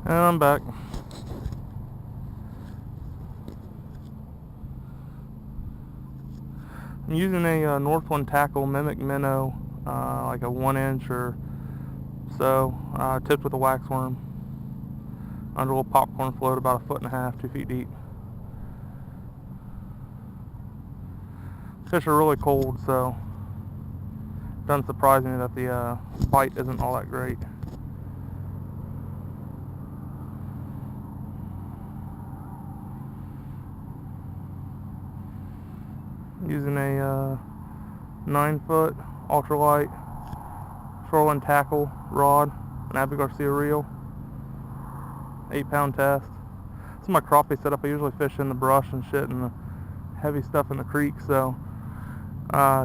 And I'm back. I'm using a Northwind tackle mimic minnow, like a 1 inch or so, tipped with a wax worm, under a little popcorn float about 1.5 feet, 2 feet deep. Fish are really cold, so it doesn't surprise me that the bite isn't all that great. Using a 9-foot ultralight shoreline tackle rod, an Abbey Garcia reel, 8-pound test. This is my crappie setup. I usually fish in the brush and shit and the heavy stuff in the creek, so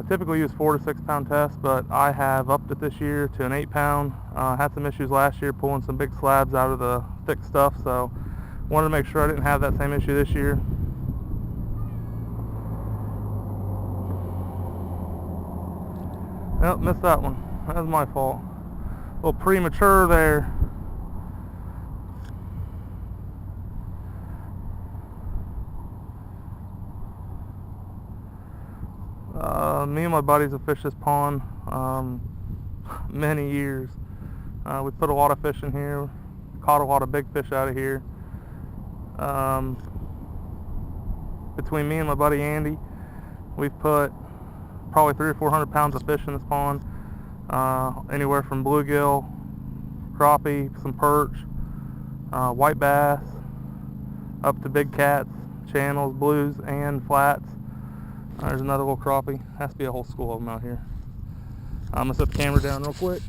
typically use 4 to 6 pound tests, but I have upped it this year to an 8-pound. Had some issues last year pulling some big slabs out of the thick stuff, so wanted to make sure I didn't have that same issue this year. Nope, missed that one. That was my fault. A little premature there. Me and my buddies have fished this pond many years. We put a lot of fish in here, caught a lot of big fish out of here. Between me and my buddy Andy, we've put probably 300 or 400 pounds of fish in this pond, anywhere from bluegill, crappie, some perch, white bass, up to big cats, channels, blues, and flats. There's another little crappie. Has to be a whole school of them out here. I'm gonna set the camera down real quick.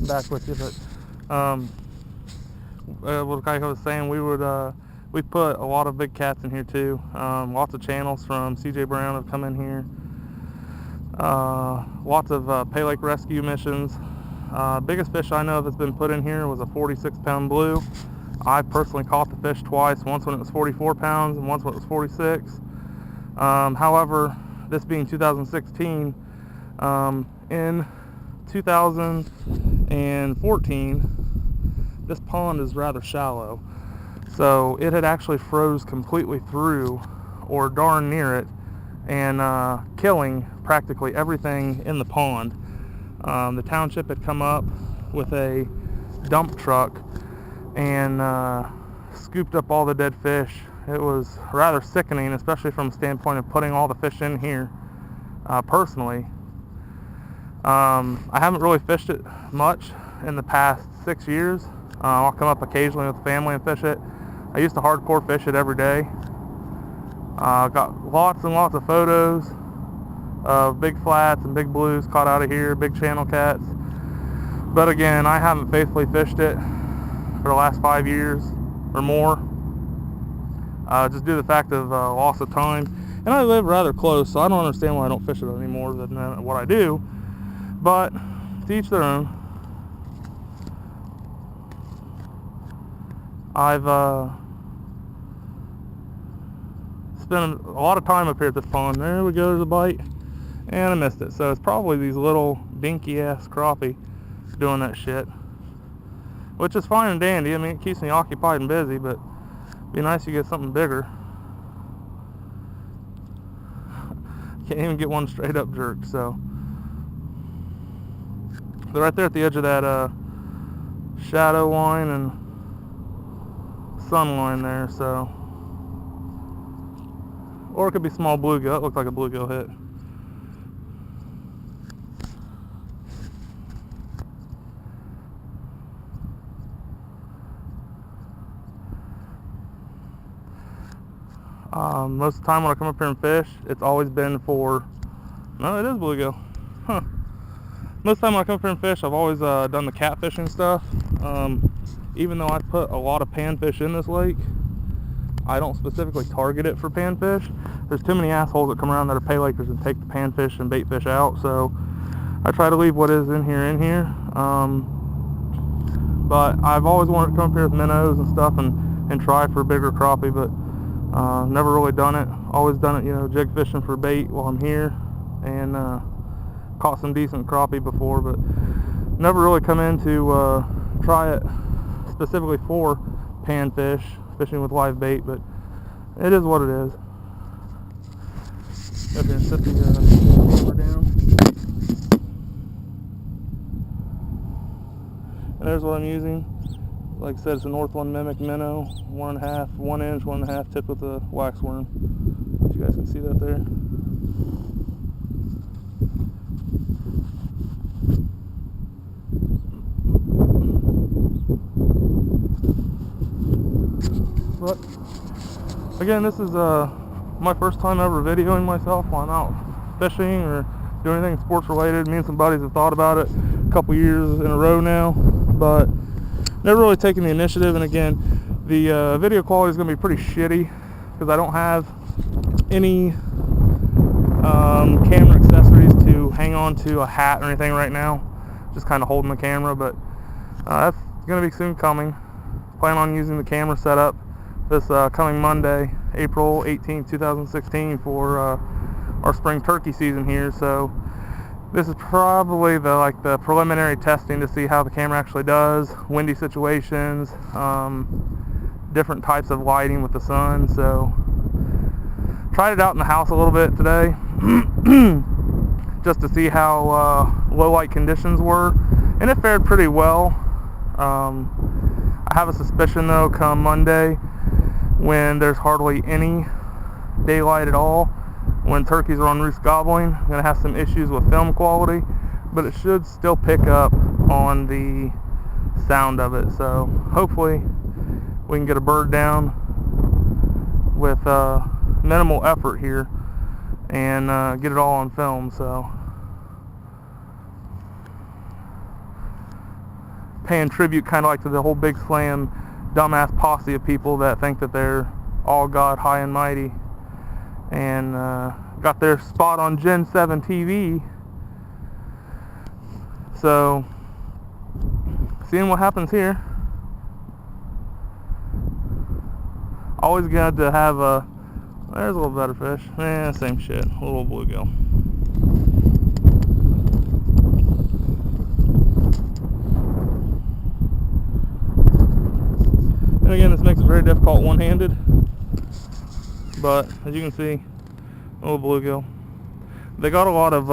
Back with you, but like I was saying, we put a lot of big cats in here too. Lots of channels from CJ Brown have come in here. Lots of Pay Lake rescue missions. Biggest fish I know that's been put in here was a 46-pound blue. I personally caught the fish twice, once when it was 44 pounds and once when it was 46. However, this being 2016, in 2014, this pond is rather shallow, so it had actually froze completely through, or darn near it, and killing practically everything in the pond. The township had come up with a dump truck and scooped up all the dead fish. It was rather sickening, especially from the standpoint of putting all the fish in here. Personally, I haven't really fished it much in the past 6 years. I'll come up occasionally with the family and fish it. I used to hardcore fish it every day. Got lots and lots of photos of big flats and big blues caught out of here, big channel cats. But again, I haven't faithfully fished it for the last 5 years or more, just due to the fact of loss of time. And I live rather close, so I don't understand why I don't fish it anymore than what I do. But to each their own. I've spent a lot of time up here at this pond. There we go, there's a bite, and I missed it. So it's probably these little dinky ass crappie doing that shit, which is fine and dandy. I mean, it keeps me occupied and busy, but it'd be nice to get something bigger. Can't even get one straight up jerk. So they're right there at the edge of that shadow line and sun line there, so, or it could be small bluegill. It looked like a bluegill hit. Most of the time when I come up here and fish, it's always been for, no, it is bluegill. Huh. Most of the time when I come up here and fish, I've always done the catfishing stuff. Even though I put a lot of panfish in this lake, I don't specifically target it for panfish. There's too many assholes that come around that are pay lakers and take the panfish and bait fish out, so I try to leave what is in here. But I've always wanted to come up here with minnows and stuff and try for bigger crappie, but never really done it. Always done it, you know, jig fishing for bait while I'm here, and caught some decent crappie before, but never really come in to try it specifically for panfish, fishing with live bait, but it is what it is. Go ahead and set the camera down. And there's what I'm using. Like I said, it's a Northland Mimic minnow, 1 inch, 1.5 tipped with a wax worm. You guys can see that there. But again, this is my first time ever videoing myself while I'm out fishing or doing anything sports related. Me and some buddies have thought about it a couple years in a row now, but never really taken the initiative. And again, the video quality is going to be pretty shitty because I don't have any camera accessories to hang on to a hat or anything right now. Just kind of holding the camera, but that's going to be soon coming. Plan on using the camera setup this coming Monday, April 18th, 2016 for our spring turkey season here. So this is probably the preliminary testing to see how the camera actually does, windy situations, different types of lighting with the sun. So tried it out in the house a little bit today just to see how low light conditions were, and it fared pretty well. I have a suspicion though, come Monday, when there's hardly any daylight at all, when turkeys are on roost gobbling, I'm going to have some issues with film quality, but it should still pick up on the sound of it. So hopefully we can get a bird down with minimal effort here and get it all on film. So paying tribute kind of like to the whole Big Slam dumbass posse of people that think that they're all God high and mighty, and got their spot on Gen 7 TV. So seeing what happens here. Always good to have there's a little better fish. Same shit, a little bluegill. And again, this makes it very difficult one-handed, but as you can see, a little bluegill. They got a lot of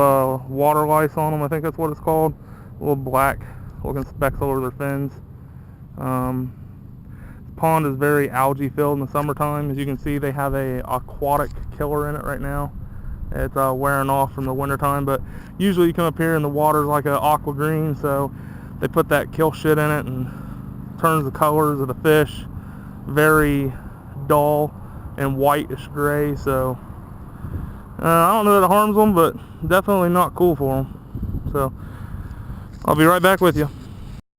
water lice on them, I think that's what it's called. A little black looking specks all over their fins. This pond is very algae filled in the summertime. As you can see, they have a aquatic killer in it right now. It's wearing off from the wintertime, but usually you come up here and the water's like an aqua green, so they put that kill shit in it and turns the colors of the fish very dull and whitish gray. So I don't know that it harms them, but definitely not cool for them. So I'll be right back with you.